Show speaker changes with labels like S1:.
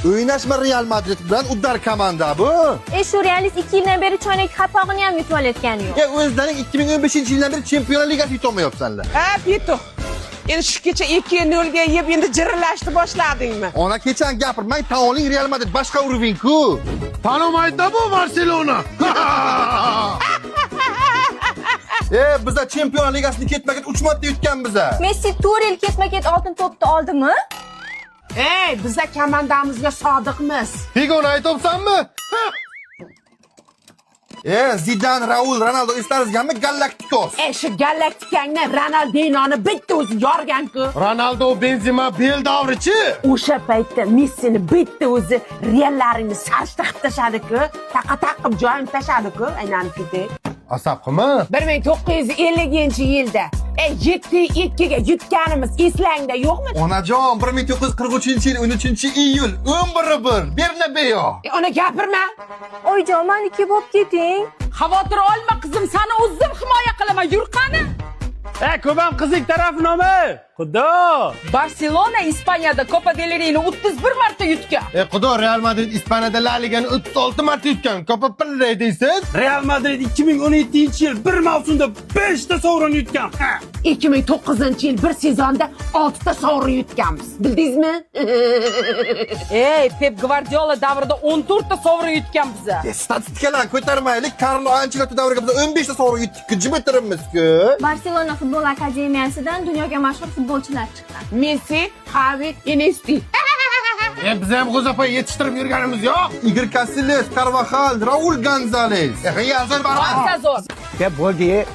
S1: O'ynashma Real Madrid bilan uddar komanda bu.
S2: Shu realist 2 yildan beri choynak qapog'ini ham yutib olayotgani yo'q.
S1: O'zlaring 2015-yildan beri Chempionlar Ligasi yutolmayapsanlar.
S3: Ha, Pitu. Endi shu kecha 2-0 ga yeb endi jirillashni boshladingmi?
S1: Ona kechani gapirmang, taoling Real Madrid boshqa uroving-ku.
S4: Tanimaydi bu Barselona.
S1: Biza Chempionlar Ligasini ketma-ket 3 marta yutgan biza.
S2: Messi 4 yil ketma-ket oltin to'pni oldimi?
S3: Biza komandamizga sodiqmiz.
S1: Figoni aytibsanmi? Zidane, Raul, Ronaldo istarizganmi Galacticos?
S3: Shu Galaktikangni Ronaldinoni bitta o'zi yorgan-ku.
S4: Ronaldo, Benzema, Bel davrichi.
S3: O'sha paytda Messini bitta o'zi rellaringni sarishtirib tashadi-ku. Taqa-taqib joyini tashadi-ku, aylanib ketdi.
S4: Asab qilma.
S3: 1950-yilda 7-2 ga yutganimiz eslangda yo'qmi?
S1: Onajon, 1943-yil 13-iyul 11-1 Bernabeu.
S3: Ona gapirma.
S2: Oyjon, meniki bo'lib keting.
S5: Xavotir olma qizim, seni o'zim himoya qilaman. Yur qani.
S4: Ko'pam qizlik tarafnomi. Xudo.
S5: Barselona Ispaniyada Copa del Rey'ni 31 marta yutgan.
S4: Xudo, Real Madrid Ispaniyada La Ligani 36 marta yutgan. Copa del Rey deysiz?
S6: Real Madrid 2017-yil bir mavsumda 5 ta sovrin yutgan.
S3: 2009-yil bir sezonda 6 ta sovrin yutganmiz. Bildingizmi?
S5: Pep Guardiola davrida 14 ta sovrin yutgan biza.
S1: Statistikalarni ko'tarmaylik. Carlo Ancelotti davriga biz 15 ta sovrin yutdik. Jimitirimiz-ku.
S2: Barselona futbol akademiyasidan dunyoga mashhur futbolchilar chiqqan.
S3: Messi, Xavi, Iniesta.
S4: Biz ham G'o'zafay yetishtirib yurganimiz yo'q.
S1: Igor Casillas, Carvajal, Raul Gonzalez. Yazar baribir.
S5: Zo'r.
S6: Bo'ldi.